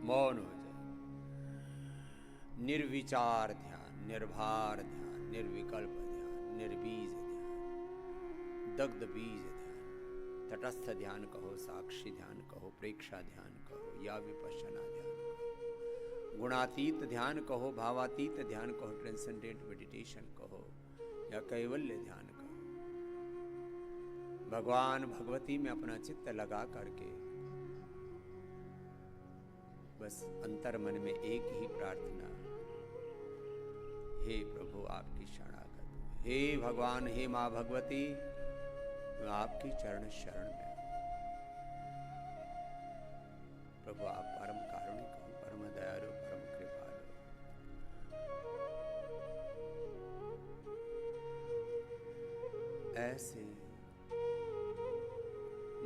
मौन हो जाए। निर्विचार ध्यान, निर्भार ध्यान, निर्विकल्प ध्यान, निर्बीज ध्यान, दग्ध बीज ध्यान, तटस्थ ध्यान कहो, साक्षी ध्यान कहो, प्रेक्षा ध्यान कहो, या विपश्यना ध्यान कहो, गुणातीत ध्यान कहो, भावातीत ध्यान कहो, ट्रांसेंडेंट मेडिटेशन कहो, या कैवल्य ध्यान कहो। भगवान भगवती में अपना चित्त लगा करके बस अंतर मन में एक ही प्रार्थना, हे प्रभु आपकी शरणागत हूं। हे भगवान, हे माँ भगवती, मैं आपकी चरण शरण में हूं। प्रभु आप परम कारुणिक हो, परम दयालु, परम कृपालु। ऐसे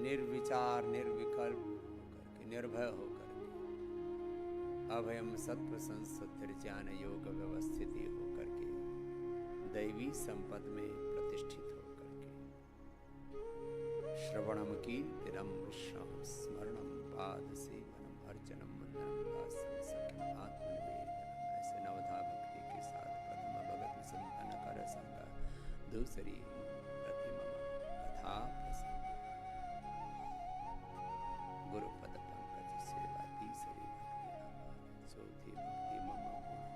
निर्विचार निर्विकल्प होकर के, निर्भय होकर के, अभयम सत्व संस्थिर ज्ञान योग व्यवस्थिति होकर के, दैवी संपद में प्रतिष्ठित होकर के, श्रवणम कीर्तनम विश्राम स्मरणम पाद सेवनम अर्चनम वंदनम दासम सखिम आत्मनिवेदनम। ऐसे नवधा भक्ति के साथ प्रथम भगत संतन कर संगा, दूसरी प्रतिमा कथा प्रसंग, गुरु पद पंकज सेवा, तीसरी भक्ति हमारा, चौथी भक्ति मम कपट।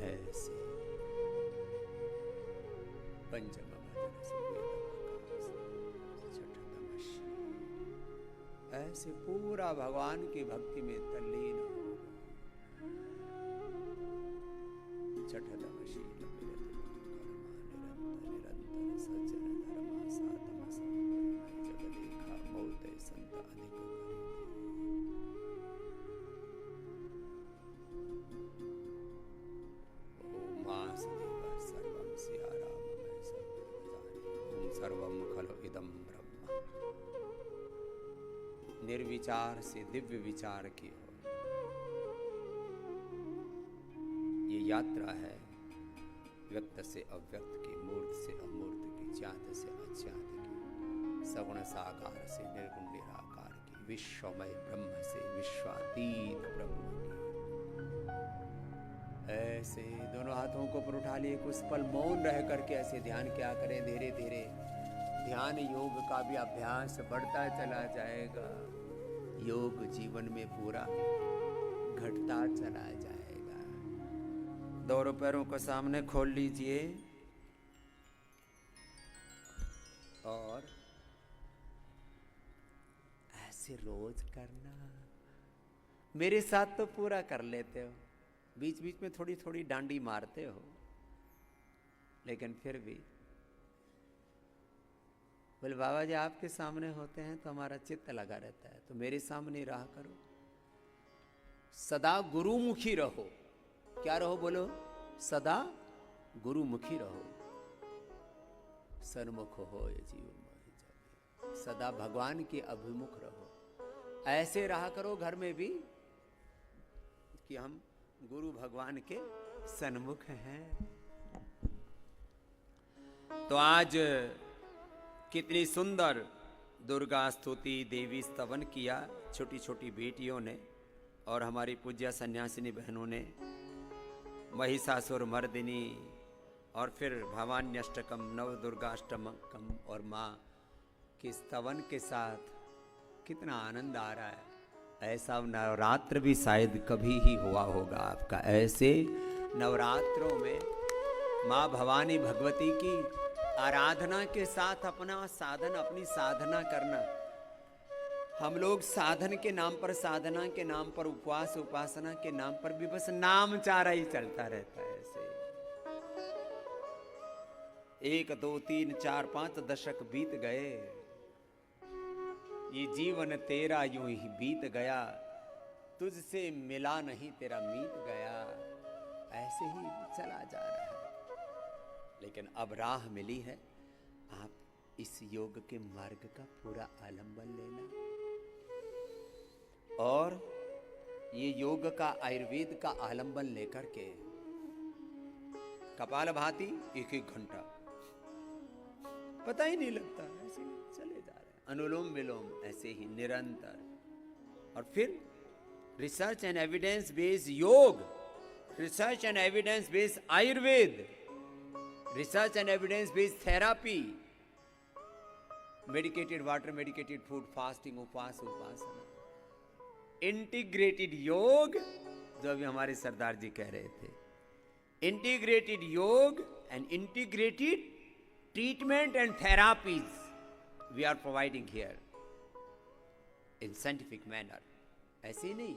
ऐसे पंचम भजन छठम, ऐसे पूरा भगवान की भक्ति में तल्लीन हो। छठम शील विरत कर्मा निरंतर सज्जन धर्मा साधम जग देखा बहुत संत अधिक ओम मास देव सर्वम सियाराम मैं ओम सर्वम खलु इदम ब्रह्म। निर्विचार से दिव्य विचार की ओर ये यात्रा है, व्यक्त से अव्यक्त की, मूर्त से अमूर्त की, ज्ञात से अज्ञात की, सगुण साकार से निर्गुण निराकार की, विश्वमय ब्रह्म से विश्वातीत ब्रह्म की। ऐसे दोनों हाथों को ऊपर उठा लिए, कुछ पल मौन रह करके ऐसे ध्यान क्या करें। धीरे धीरे ध्यान योग का भी अभ्यास बढ़ता चला जाएगा, योग जीवन में पूरा घटता चला जाएगा। दोनों पैरों को सामने खोल लीजिए और ऐसे रोज करना। मेरे साथ तो पूरा कर लेते हो, बीच बीच में थोड़ी थोड़ी डांडी मारते हो, लेकिन फिर भी बोले बाबा जी आपके सामने होते हैं तो हमारा चित्त लगा रहता है, तो मेरे सामने रहा करो। सदा गुरुमुखी रहो। क्या रहो बोलो? सदा गुरुमुखी रहो। सन्मुख हो ये जीव मोहि जगे। सदा भगवान के अभिमुख रहो। ऐसे रहा करो घर में भी कि हम गुरु भगवान के सन्मुख हैं। तो आज कितनी सुंदर दुर्गा स्तुति देवी स्तवन किया छोटी छोटी बेटियों ने, और हमारी पूज्य सन्यासिनी बहनों ने महिषासुर मर्दिनी और फिर भवान्यष्टकम नव दुर्गाष्टकम और माँ के स्तवन के साथ कितना आनंद आ रहा है। ऐसा नवरात्र भी शायद कभी ही हुआ होगा आपका। ऐसे नवरात्रों में माँ भवानी भगवती की आराधना के साथ अपना साधन, अपनी साधना करना। हम लोग साधन के नाम पर, साधना के नाम पर, उपवास उपासना के नाम पर भी बस नाम चारा ही चलता रहता है। ऐसे 1 2 3 4 5 दशक बीत गए, ये जीवन तेरा यूं ही बीत गया, तुझसे मिला नहीं तेरा मीत गया। ऐसे ही चला जा रहा है, लेकिन अब राह मिली है। आप इस योग के मार्ग का पूरा आलंबन लेना, और ये योग का, आयुर्वेद का आलंबन लेकर के कपालभाति 1-1 घंटा पता ही नहीं लगता, ऐसे चले जा रहे हैं। अनुलोम विलोम ऐसे ही निरंतर और फिर रिसर्च एंड एविडेंस बेस्ड योग, research and evidence based Ayurveda, research and evidence based therapy, medicated water, medicated food, fasting, उपवास, उपासना, इंटीग्रेटेड योग, जो अभी हमारे सरदार जी कह रहे थे, integrated yoga and integrated treatment and therapies we are providing here in scientific manner. ऐसे ही नहीं,